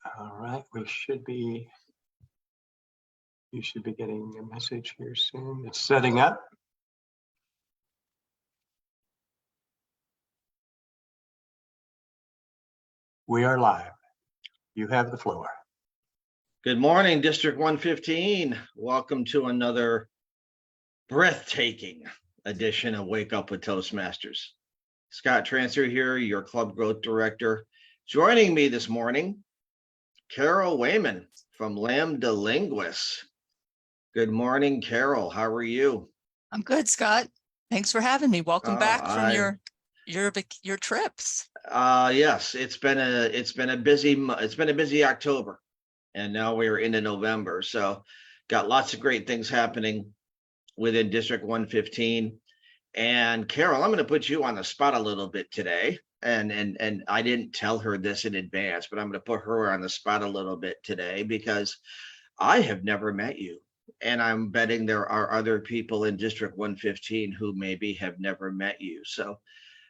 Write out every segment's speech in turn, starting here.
All right, you should be getting a message here soon. It's setting up. We are live. You have the floor. Good morning, District 115. Welcome to another breathtaking edition of Wake Up with Toastmasters. Scott Transfer here, your Club Growth Director. Joining me this morning, Carol Wayman from Lambda Linguists. Good morning, Carol. How are you? I'm good, Scott. Thanks for having me. Welcome back from your trips. Yes, it's been a busy October, and now we're into November. So, got lots of great things happening within District 115. And Carol, I'm going to put you on the spot a little bit today. And I didn't tell her this in advance, but I'm going to put her on the spot a little bit today because I have never met you. And I'm betting there are other people in District 115 who maybe have never met you. So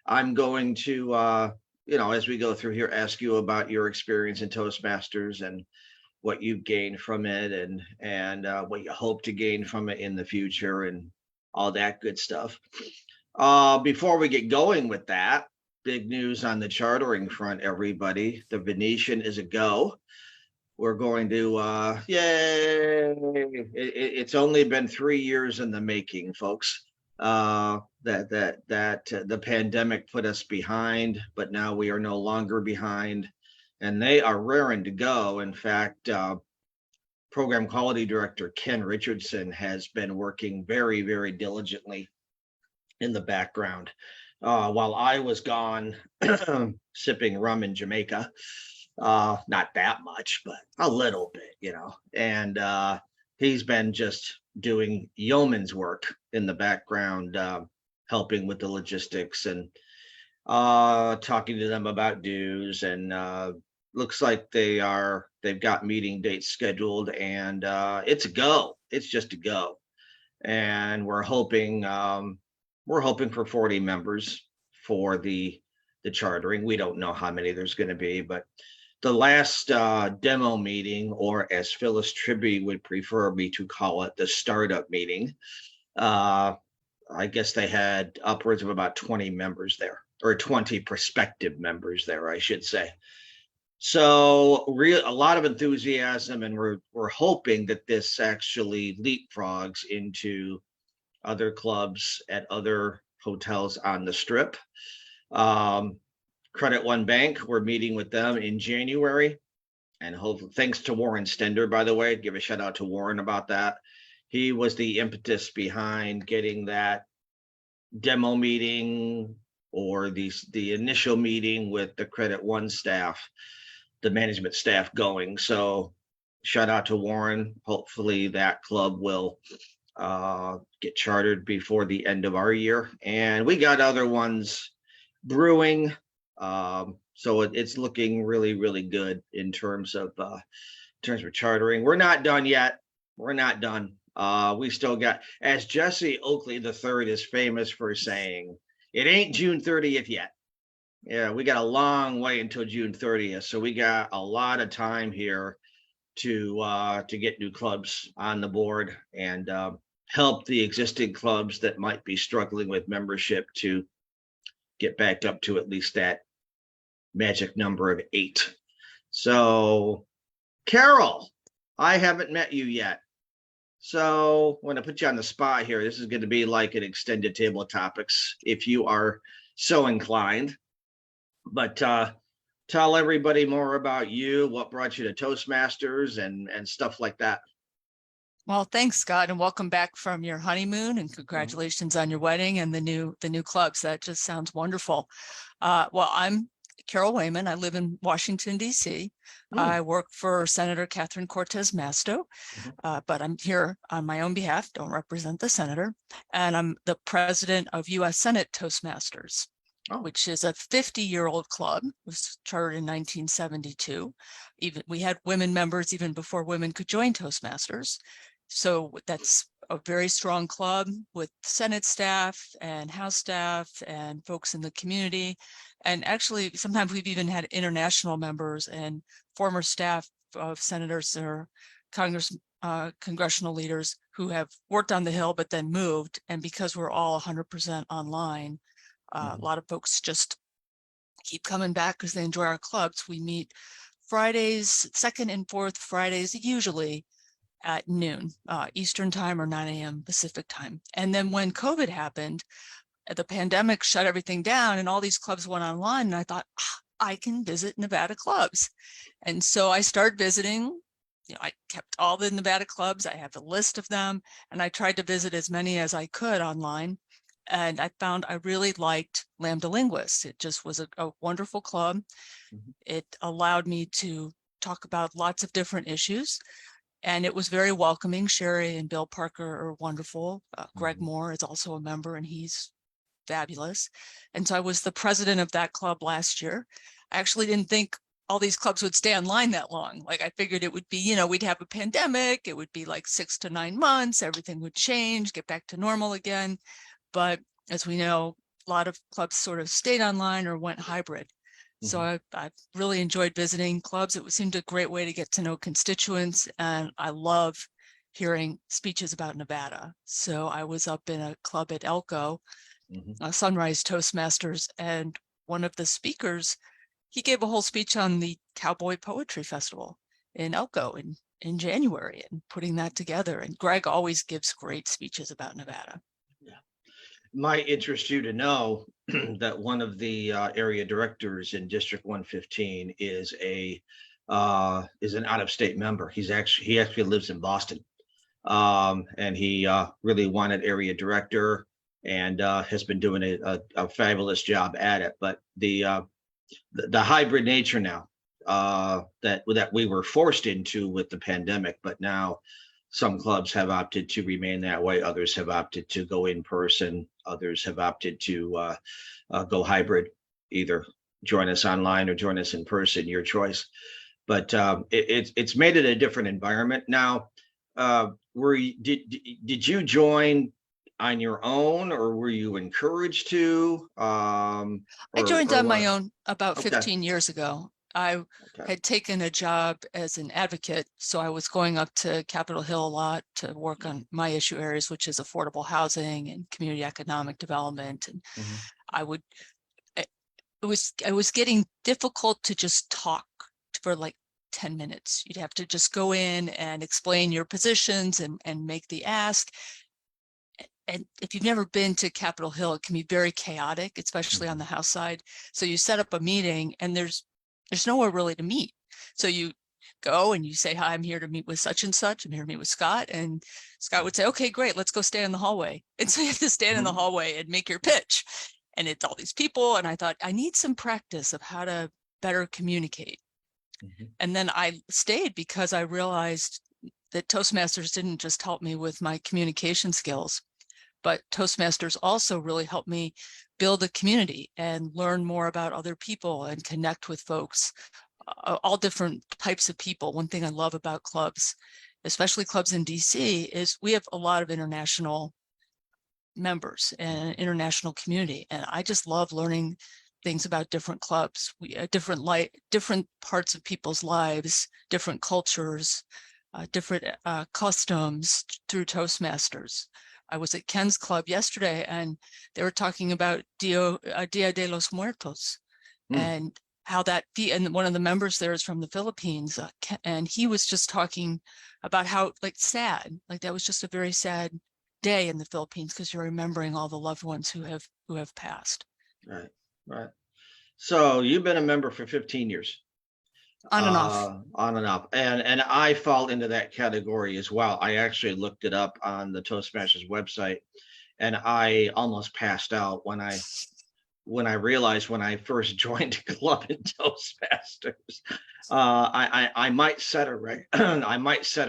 I'm going to, as we go through here, ask you about your experience in Toastmasters and what you've gained from it and what you hope to gain from it in the future and all that good stuff. Before we get going with that, big news on the chartering front, everybody. The Venetian is a go. We're going to, yay! It's only been 3 years in the making, folks. That the pandemic put us behind, but now we are no longer behind. And they are raring to go. In fact, Program Quality Director Ken Richardson has been working very, very diligently in the background while I was gone sipping rum in Jamaica. Not that much, but a little bit, And he's been just doing yeoman's work in the background, helping with the logistics and talking to them about dues and looks like they've got meeting dates scheduled and it's a go. It's just a go. And we're hoping for 40 members for the chartering. We don't know how many there's going to be, but the last demo meeting, or as Phyllis Tribby would prefer me to call it, the startup meeting, I guess they had upwards of about 20 members there, or 20 prospective members there, I should say. So a lot of enthusiasm, and we're hoping that this actually leapfrogs into other clubs at other hotels on the Strip. Credit One Bank, we're meeting with them in January, and thanks to Warren Stender, by the way, give a shout out to Warren about that. He was the impetus behind getting that demo meeting or the initial meeting with the Credit One staff, the management staff going. So shout out to Warren. Hopefully that club will get chartered before the end of our year. And we got other ones brewing. So it's looking really, really good in terms of chartering. We're not done yet. We're not done. We still got, as Jesse Oakley III is famous for saying, it ain't June 30th yet. Yeah, we got a long way until June 30th. So we got a lot of time here to get new clubs on the board and help the existing clubs that might be struggling with membership to get back up to at least that magic number of 8. So, Carol, I haven't met you yet. So I'm going to put you on the spot here. This is going to be like an extended table of topics if you are so inclined. But tell everybody more about you, what brought you to Toastmasters and stuff like that. Well, thanks, Scott, and welcome back from your honeymoon, and congratulations on your wedding and the new clubs. That just sounds wonderful. Well, I'm Carol Wayman. I live in Washington, D.C. I work for Senator Catherine Cortez Masto, but I'm here on my own behalf, don't represent the senator, and I'm the president of U.S. Senate Toastmasters, which is a 50-year-old club. It was chartered in 1972. Even we had women members even before women could join Toastmasters. So that's a very strong club with Senate staff and House staff and folks in the community. And actually, sometimes we've even had international members and former staff of senators or congressional leaders who have worked on the Hill, but then moved. And because we're all 100% online, a lot of folks just keep coming back because they enjoy our clubs. We meet Fridays, second and fourth Fridays, usually at noon Eastern time or 9 a.m. Pacific time. And then when COVID happened, the pandemic shut everything down and all these clubs went online. And I thought, I can visit Nevada clubs. And so I started visiting. I kept all the Nevada clubs. I have a list of them, and I tried to visit as many as I could online. And I found I really liked Lambda Linguists. It just was a wonderful club. It allowed me to talk about lots of different issues, and it was very welcoming. Sherry and Bill Parker are wonderful. Greg Moore is also a member, and he's fabulous. And so I was the president of that club last year. I actually didn't think all these clubs would stay online that long. Like I figured it would be, we'd have a pandemic. It would be like 6 to 9 months. Everything would change, get back to normal again. But as we know, a lot of clubs sort of stayed online or went hybrid. So I really enjoyed visiting clubs. It seemed a great way to get to know constituents. And I love hearing speeches about Nevada. So I was up in a club at Elko, Sunrise Toastmasters, and one of the speakers, he gave a whole speech on the Cowboy Poetry Festival in Elko in January and putting that together. And Greg always gives great speeches about Nevada. Yeah. Might interest you to know that one of the area directors in District 115 is an out-of-state member. He actually lives in Boston, and he really wanted area director and has been doing a fabulous job at it. But the hybrid nature now that we were forced into with the pandemic, but now some clubs have opted to remain that way. Others have opted to go in person. Others have opted to go hybrid, either join us online or join us in person, your choice. But it's made it a different environment now. Did you join on your own, or were you encouraged to? I joined on my own about 15 years ago. I had taken a job as an advocate, so I was going up to Capitol Hill a lot to work on my issue areas, which is affordable housing and community economic development. And it was getting difficult to just talk for like 10 minutes. You'd have to just go in and explain your positions and make the ask. And if you've never been to Capitol Hill, it can be very chaotic, especially on the House side. So you set up a meeting and there's nowhere really to meet. So you go and you say, hi, I'm here to meet with such and such. I'm here to meet with Scott. And Scott would say, okay, great, let's go stand in the hallway. And so you have to stand in the hallway and make your pitch. And it's all these people. And I thought, I need some practice of how to better communicate. And then I stayed because I realized that Toastmasters didn't just help me with my communication skills, but Toastmasters also really helped me build a community and learn more about other people and connect with folks, all different types of people. One thing I love about clubs, especially clubs in DC, is we have a lot of international members and an international community. And I just love learning things about different clubs, different parts of people's lives, different cultures, different customs through Toastmasters. I was at Ken's club yesterday and they were talking about Dia de los Muertos and how that, and one of the members there is from the Philippines, and he was just talking about how sad, that was just a very sad day in the Philippines because you're remembering all the loved ones who have passed. Right. So you've been a member for 15 years. On and off. On and off. And I fall into that category as well. I actually looked it up on the Toastmasters website and I almost passed out when I realized when I first joined a club in Toastmasters. I might set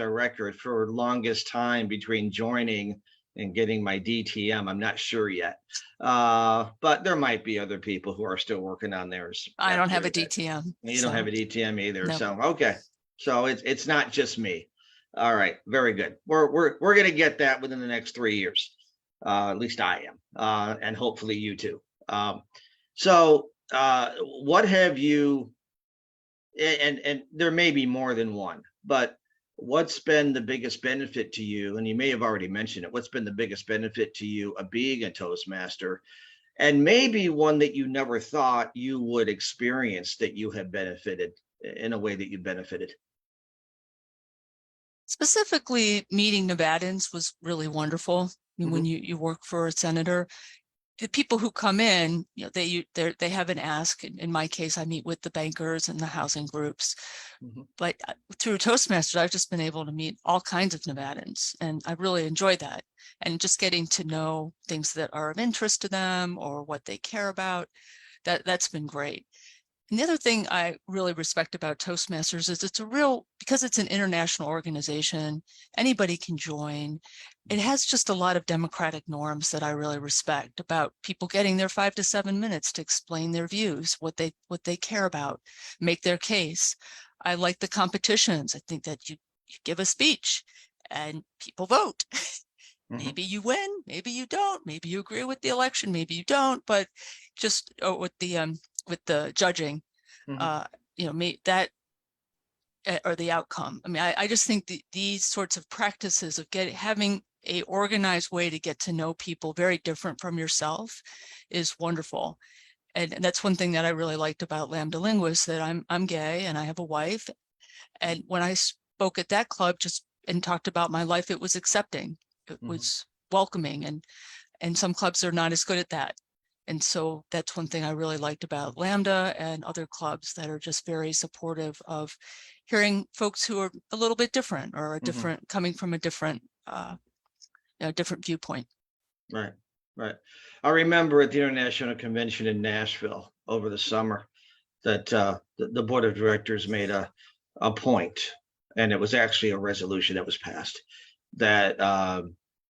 a record for longest time between joining and getting my DTM. I'm not sure yet. But there might be other people who are still working on theirs. I don't have a DTM. You don't have a DTM either. Nope. So, okay. So it's not just me. All right. Very good. We're going to get that within the next 3 years. At least I am. And hopefully you too. So what have you, and there may be more than one, but what's been the biggest benefit to you? And you may have already mentioned it. What's been the biggest benefit to you of being a Toastmaster? And maybe one that you never thought you would experience that you have benefited in a way that you benefited. Specifically, meeting Nevadans was really wonderful. I mean, when you work for a senator, the people who come in, you know, they have an ask. In my case, I meet with the bankers and the housing groups. But through Toastmasters, I've just been able to meet all kinds of Nevadans, and I really enjoy that. And just getting to know things that are of interest to them or what they care about, that's been great. And the other thing I really respect about Toastmasters is because it's an international organization, anybody can join. It has just a lot of democratic norms that I really respect about people getting their 5 to 7 minutes to explain their views, what they care about, make their case. I like the competitions. I think that you give a speech and people vote. Maybe you win, maybe you don't, maybe you agree with the election, maybe you don't, but just with the judging, you know, that or the outcome. I mean, I just think these sorts of practices of having a organized way to get to know people very different from yourself is wonderful. And that's one thing that I really liked about Lambda Linguists, that I'm gay and I have a wife. And when I spoke at that club and talked about my life, it was accepting. It was welcoming, and some clubs are not as good at that. And so that's one thing I really liked about Lambda and other clubs that are just very supportive of hearing folks who are a little bit different or coming from a different viewpoint. Right. I remember at the International Convention in Nashville over the summer that the board of directors made a point, and it was actually a resolution that was passed that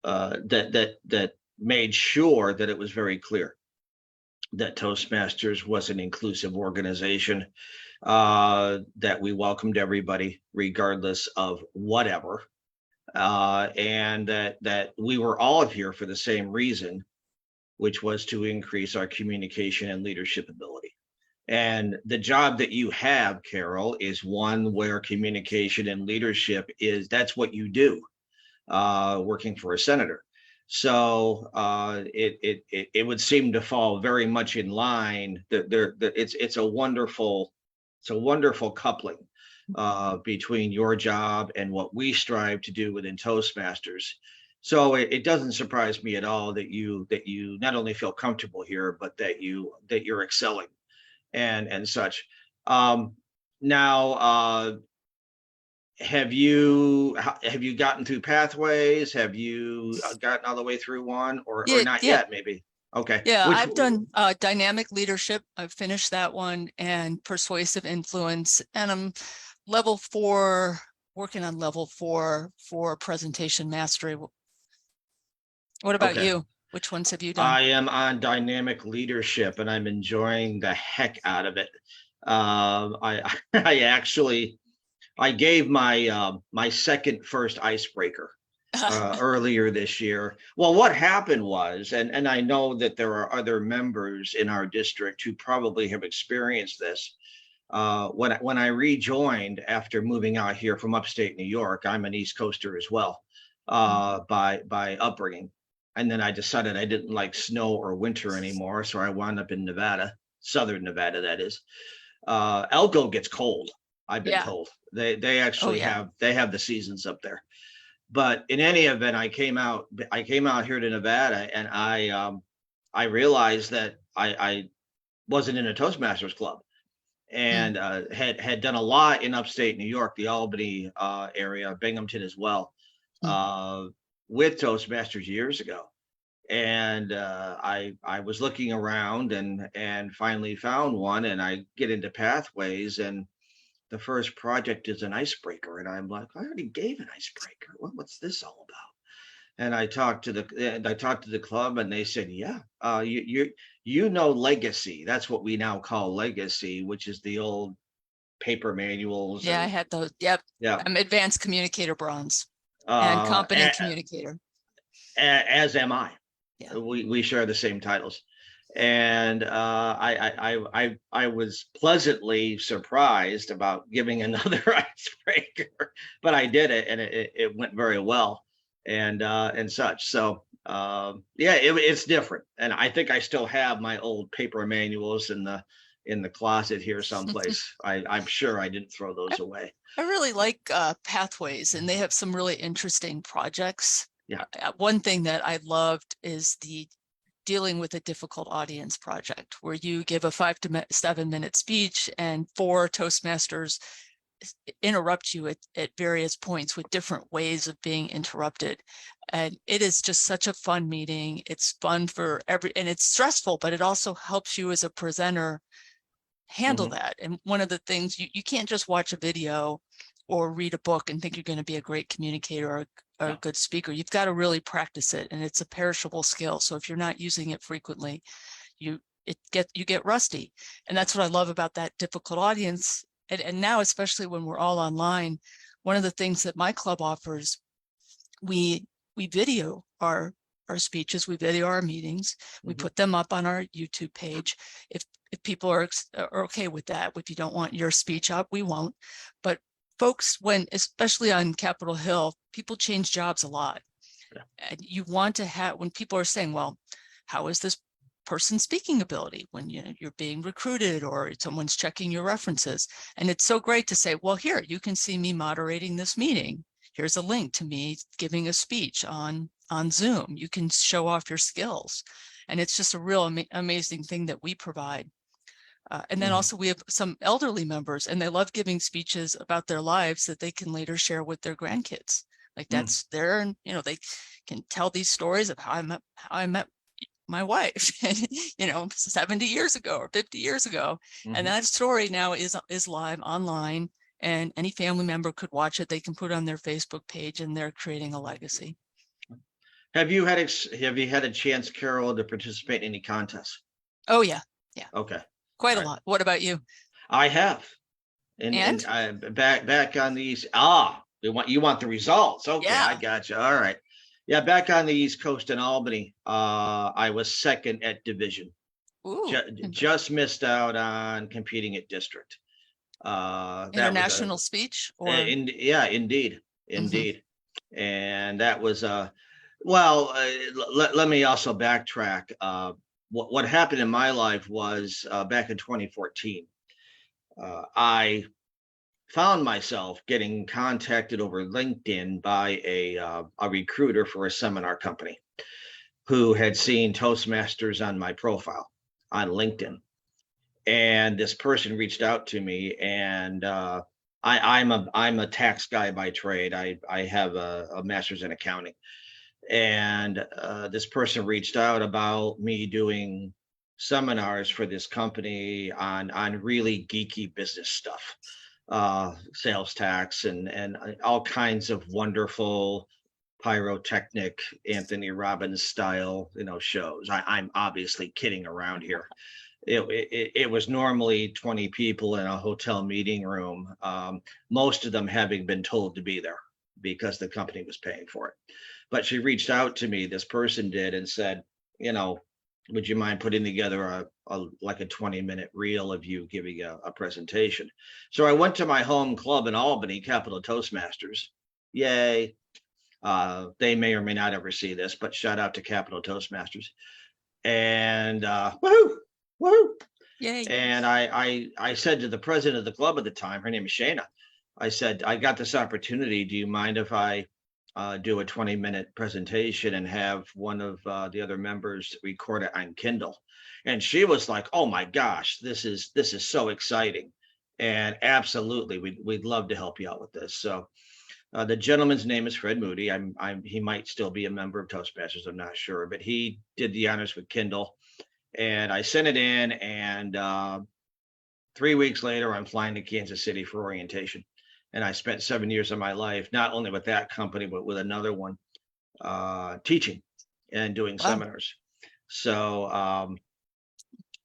that made sure that it was very clear that Toastmasters was an inclusive organization, that we welcomed everybody regardless of whatever, and that we were all here for the same reason, which was to increase our communication and leadership ability. And the job that you have, Carol, is one where communication and leadership that's what you do, working for a senator. So it would seem to fall very much in line. It's a wonderful coupling between your job and what we strive to do within Toastmasters. So it doesn't surprise me at all that you not only feel comfortable here, but that you're excelling and such. Now, have you gotten through pathways? Have you gotten all the way through one, or not yet? Maybe. Okay. Yeah, I've done dynamic leadership. I've finished that one, and persuasive influence, and I'm level 4, working on level 4 for presentation mastery. What about you? Which ones have you done? I am on dynamic leadership, and I'm enjoying the heck out of it. I gave my second first icebreaker earlier this year. Well, what happened was, and I know that there are other members in our district who probably have experienced this. When I rejoined after moving out here from upstate New York, I'm an East Coaster as well, by upbringing. And then I decided I didn't like snow or winter anymore, so I wound up in Nevada, Southern Nevada, that is. Elko gets cold, I've been told. They actually have the seasons up there. But in any event, I came out here to Nevada, and I realized that I wasn't in a Toastmasters club, and had done a lot in upstate New York, the Albany area, Binghamton as well, with Toastmasters years ago. And I was looking around and finally found one, and I get into pathways, and the first project is an icebreaker, and I'm like, I already gave an icebreaker. What's this all about? And I talked to the club, and they said, yeah, you know legacy. That's what we now call legacy, which is the old paper manuals. Yeah, I had those. Yep. Yeah. I'm advanced communicator bronze and competent communicator. As am I. Yeah. We share the same titles. And I was pleasantly surprised about giving another icebreaker, but I did it, and it went very well, and such. So yeah, it's different, and I think I still have my old paper manuals in the closet here someplace. I'm sure I didn't throw those away. I really like Pathways, and they have some really interesting projects. Yeah. One thing that I loved is the dealing with a difficult audience project, where you give a 5 to 7 minute speech and 4 Toastmasters interrupt you at various points with different ways of being interrupted. And it is just such a fun meeting. It's fun for and it's stressful, but it also helps you as a presenter handle that. And one of the things, you can't just watch a video or read a book and think you're going to be a great communicator or a good speaker. You've got to really practice it, and it's a perishable skill. So if you're not using it frequently, you get rusty. And that's what I love about that difficult audience. And now, especially when we're all online, one of the things that my club offers, we video our speeches, we video our meetings, we put them up on our YouTube page. If people are okay with that, if you don't want your speech up, we won't. But folks, especially on Capitol Hill, people change jobs a lot. Yeah. And you want to have, when people are saying, well, how is this person's speaking ability when you're being recruited or someone's checking your references? And it's so great to say, well, here, you can see me moderating this meeting. Here's a link to me giving a speech on Zoom. You can show off your skills. And it's just a real amazing thing that we provide. And then also we have some elderly members, and they love giving speeches about their lives that they can later share with their grandkids. Like that's their, they can tell these stories of how I met my wife, 70 years ago or 50 years ago. And that story now is live online, and any family member could watch it. They can put it on their Facebook page, and they're creating a legacy. Have you had a chance, Carol, to participate in any contests? Oh yeah. Okay. Quite a lot. What about you? I have. And back on these. You want the results? Okay, yeah. I got you. All right. Yeah, back on the East Coast in Albany, I was second at division. Ooh. Just missed out on competing at district. International speech? Or? Indeed. And that was let me also backtrack. What happened in my life was back in 2014, I found myself getting contacted over LinkedIn by a recruiter for a seminar company who had seen Toastmasters on my profile on LinkedIn. And this person reached out to me, and I'm a tax guy by trade. I have a master's in accounting. And this person reached out about me doing seminars for this company on really geeky business stuff, sales tax and all kinds of wonderful pyrotechnic Anthony Robbins style, shows. I'm obviously kidding around here. It was normally 20 people in a hotel meeting room, most of them having been told to be there because the company was paying for it. But she reached out to me, this person did, and said, would you mind putting together a 20-minute reel of you giving a presentation? So I went to my home club in Albany, Capital Toastmasters. Yay. They may or may not ever see this, but shout out to Capital Toastmasters. And woohoo. Yay. And I said to the president of the club at the time, her name is Shana, I said, I got this opportunity. Do you mind if I do a 20-minute presentation and have one of the other members record it on Kindle? And she was like, oh my gosh, this is so exciting. And absolutely, we'd love to help you out with this. So the gentleman's name is Fred Moody. He might still be a member of Toastmasters, I'm not sure, but he did the honors with Kindle. And I sent it in, and 3 weeks later, I'm flying to Kansas City for orientation. And I spent 7 years of my life, not only with that company, but with another one, teaching and doing seminars. So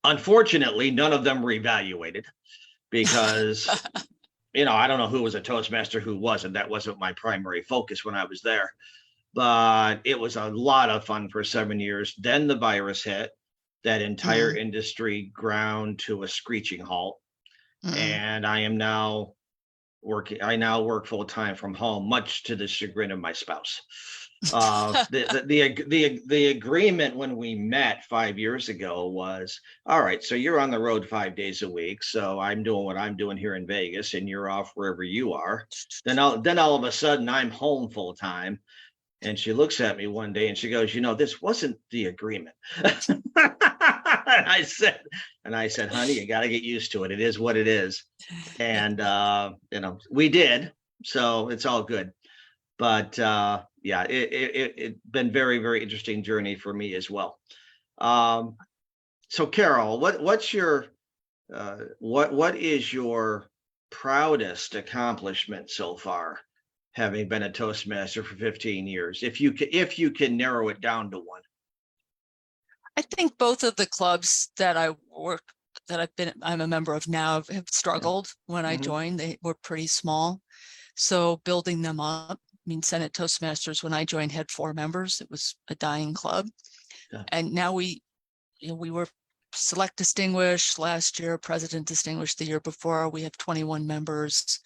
unfortunately, none of them were evaluated because, I don't know who was a Toastmaster, who wasn't. That wasn't my primary focus when I was there. But it was a lot of fun for 7 years. Then the virus hit. that entire industry ground to a screeching halt. And I now work full time from home, much to the chagrin of my spouse. The agreement when we met 5 years ago was, all right, so you're on the road 5 days a week, so I'm doing what I'm doing here in Vegas, and you're off wherever you are. Then all of a sudden I'm home full time, and she looks at me one day and she goes, this wasn't the agreement. And I said, honey, you got to get used to it. It is what it is. And we did, so it's all good. But yeah, it's been very, very interesting journey for me as well. So Carol, what is your proudest accomplishment so far, having been a Toastmaster for 15 years? If you can narrow it down to one. I think both of the clubs that I'm a member of now have struggled. When I joined, they were pretty small. So building them up, Senate Toastmasters, when I joined, had 4 members. It was a dying club. Yeah. And now we were select distinguished last year, president distinguished the year before. We have 21 members.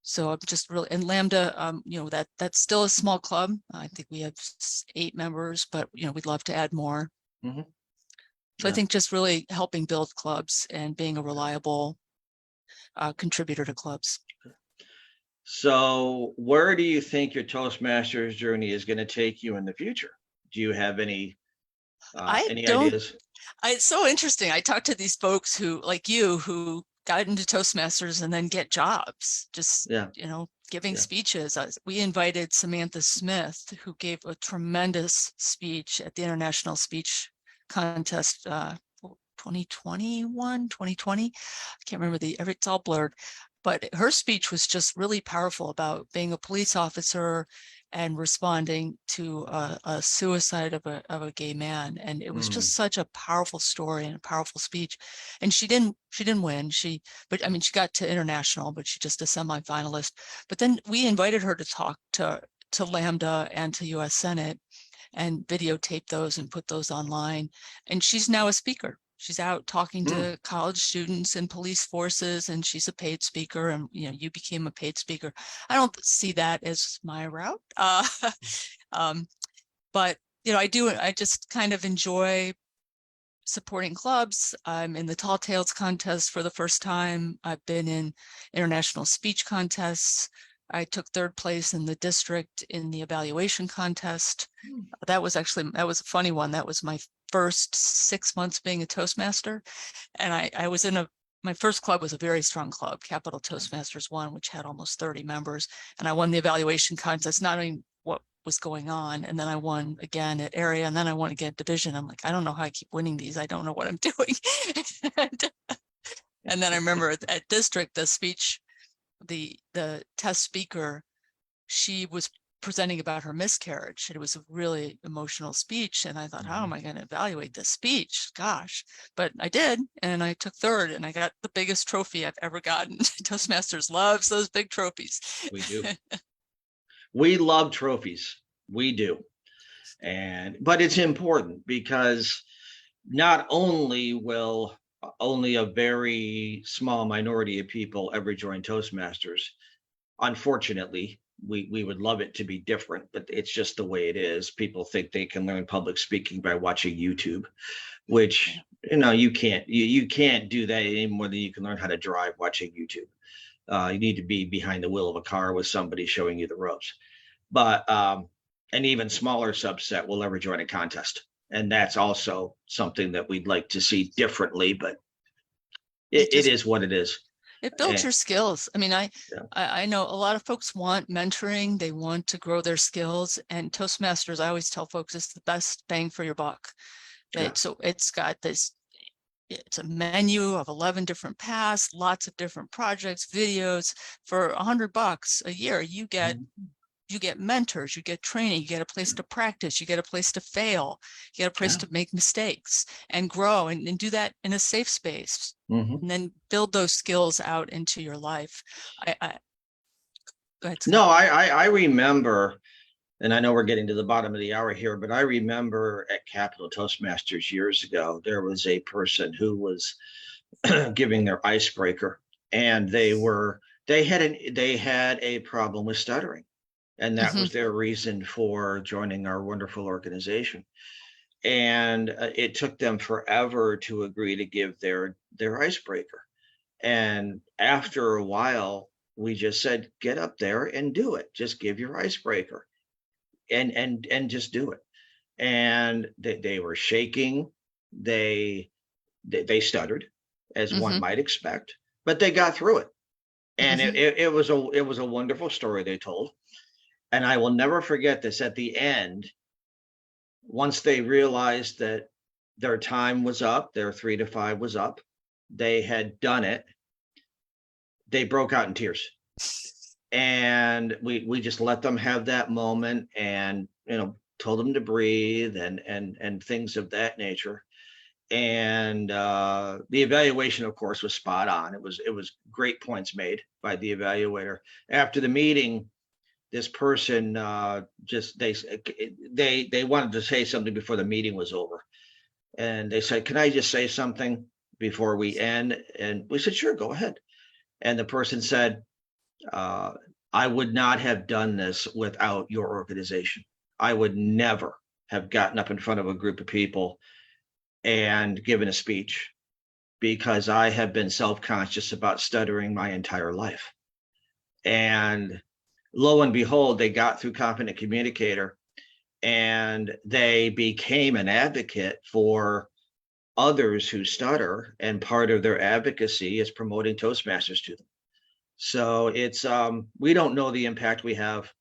So I'm just really, and Lambda, that's still a small club. I think we have 8 members, but we'd love to add more. So I think just really helping build clubs and being a reliable contributor to clubs. So where do you think your Toastmasters journey is going to take you in the future? Do you have any ideas? It's so interesting. I talked to these folks who got into Toastmasters and then get jobs, giving speeches. We invited Samantha Smith, who gave a tremendous speech at the International Speech Contest 2020. I can't remember it's all blurred. But her speech was just really powerful about being a police officer and responding to a suicide of a gay man. And it was just such a powerful story and a powerful speech. And she didn't win. She got to international, but she's just a semifinalist. But then we invited her to talk to Lambda and to US Senate and videotape those and put those online. And she's now a speaker. She's out talking to college students and police forces, and she's a paid speaker. And you became a paid speaker. I don't see that as my route, but I do. I just kind of enjoy supporting clubs. I'm in the Tall Tales contest for the first time. I've been in international speech contests. I took 3rd place in the district in the evaluation contest. That was a funny one. That was my first 6 months being a Toastmaster. And I was my first club was a very strong club, Capital Toastmasters 1, which had almost 30 members. And I won the evaluation contest, not knowing what was going on. And then I won again at area, and then I won again at division. I'm like, I don't know how I keep winning these. I don't know what I'm doing. And then I remember at district, the speech, the test speaker, she was presenting about her miscarriage. It was a really emotional speech. And I thought, how am I going to evaluate this speech? Gosh, but I did. And I took 3rd, and I got the biggest trophy I've ever gotten. Toastmasters loves those big trophies. We do. We love trophies. We do. But it's important, because not only will only a very small minority of people ever join Toastmasters, unfortunately. We would love it to be different, but it's just the way it is. People think they can learn public speaking by watching YouTube, which you can't. You can't do that any more than you can learn how to drive watching YouTube. You need to be behind the wheel of a car with somebody showing you the ropes. But an even smaller subset will ever join a contest, and that's also something that we'd like to see differently. But it is what it is. It builds your skills. I know a lot of folks want mentoring. They want to grow their skills. And Toastmasters, I always tell folks, it's the best bang for your buck. So it's got it's a menu of 11 different paths, lots of different projects, videos. For $100 a year, you get mentors, you get training, you get a place to practice, you get a place to fail, you get a place to make mistakes and grow and do that in a safe space. And then build those skills out into your life. Go ahead, Scott. No, I remember and I know we're getting to the bottom of the hour here, but I remember at Capital Toastmasters years ago, there was a person who was giving their icebreaker, and they had a problem with stuttering, and that was their reason for joining our wonderful organization. And it took them forever to agree to give their icebreaker. And after a while, we just said, get up there and do it. Just give your icebreaker and just do it. And they were shaking. They stuttered, as one might expect, but they got through it. And it was a wonderful story they told. And I will never forget this. At the end, once they realized that their time was up, their 3 to 5 was up, they had done it, they broke out in tears. And we just let them have that moment, and told them to breathe and things of that nature. And the evaluation, of course, was spot on. It was great points made by the evaluator. After the meeting, this person they wanted to say something before the meeting was over, and they said, "Can I just say something before we end?" And we said, "Sure, go ahead." And the person said, "I would not have done this without your organization. I would never have gotten up in front of a group of people and given a speech, because I have been self-conscious about stuttering my entire life." And lo and behold, they got through Competent Communicator, and they became an advocate for others who stutter, and part of their advocacy is promoting Toastmasters to them. So it's we don't know the impact we have.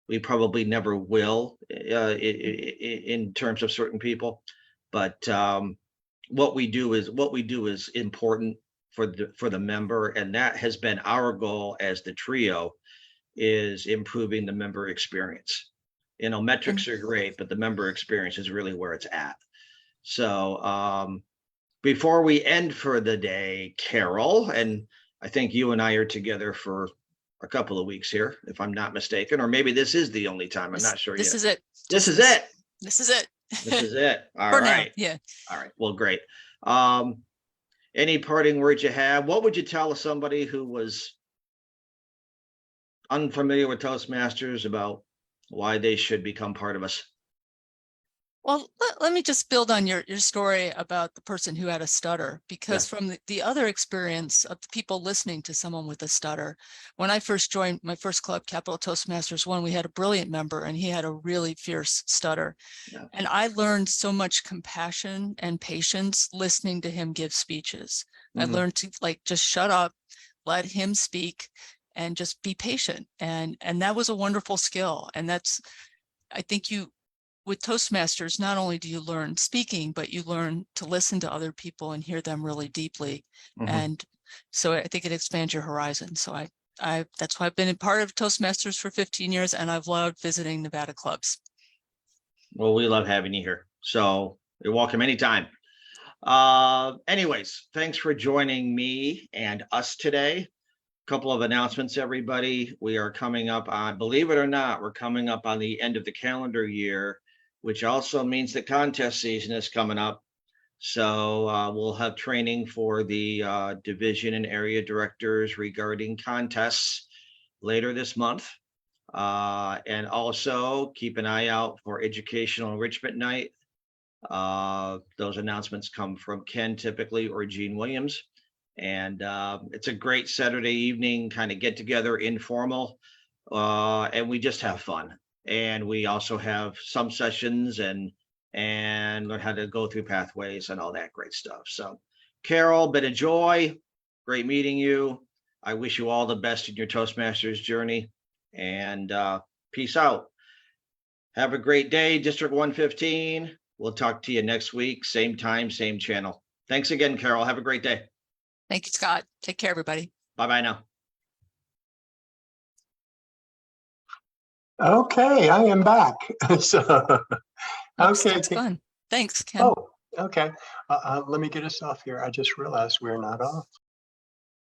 We probably never will in terms of certain people, but what we do is important for the member, and that has been our goal as the trio, is improving the member experience. Metrics are great, but the member experience is really where it's at. So before we end for the day, Carol, and I think you and I are together for a couple of weeks here, if I'm not mistaken, or maybe this is the only time. I'm not sure yet. This is it. This is it. This is it. This is it. All For right. now, yeah. All right. Well, great. Any parting words you have? What would you tell somebody who was unfamiliar with Toastmasters about why they should become part of us? Well, let me just build on your story about the person who had a stutter, because from the other experience of the people listening to someone with a stutter, when I first joined my first club, Capital Toastmasters 1, we had a brilliant member, and he had a really fierce stutter. Yeah. And I learned so much compassion and patience listening to him give speeches. I learned to just shut up, let him speak, and just be patient. And that was a wonderful skill. And I think with Toastmasters, not only do you learn speaking, but you learn to listen to other people and hear them really deeply. And so I think it expands your horizon. So that's why I've been a part of Toastmasters for 15 years, and I've loved visiting Nevada clubs. Well, we love having you here. So you're welcome anytime. Anyways, thanks for joining me and us today. Couple of announcements, everybody. We are coming up on, believe it or not, we're coming up on the end of the calendar year, which also means the contest season is coming up. So we'll have training for the division and area directors regarding contests later this month. And also keep an eye out for Educational Enrichment Night. Those announcements come from Ken typically, or Gene Williams. And it's a great Saturday evening kind of get together, informal, and we just have fun. And we also have some sessions and learn how to go through pathways and all that great stuff. So Carol, been a joy. Great meeting you. I wish you all the best in your Toastmasters journey, and peace out. Have a great day, District 115. We'll talk to you next week, same time, same channel. Thanks again, Carol. Have a great day. Thank you, Scott. Take care, everybody. Bye-bye now. Okay, I am back. So, okay. That's fun. Thanks, Ken. Oh, okay. Let me get us off here. I just realized we're not off.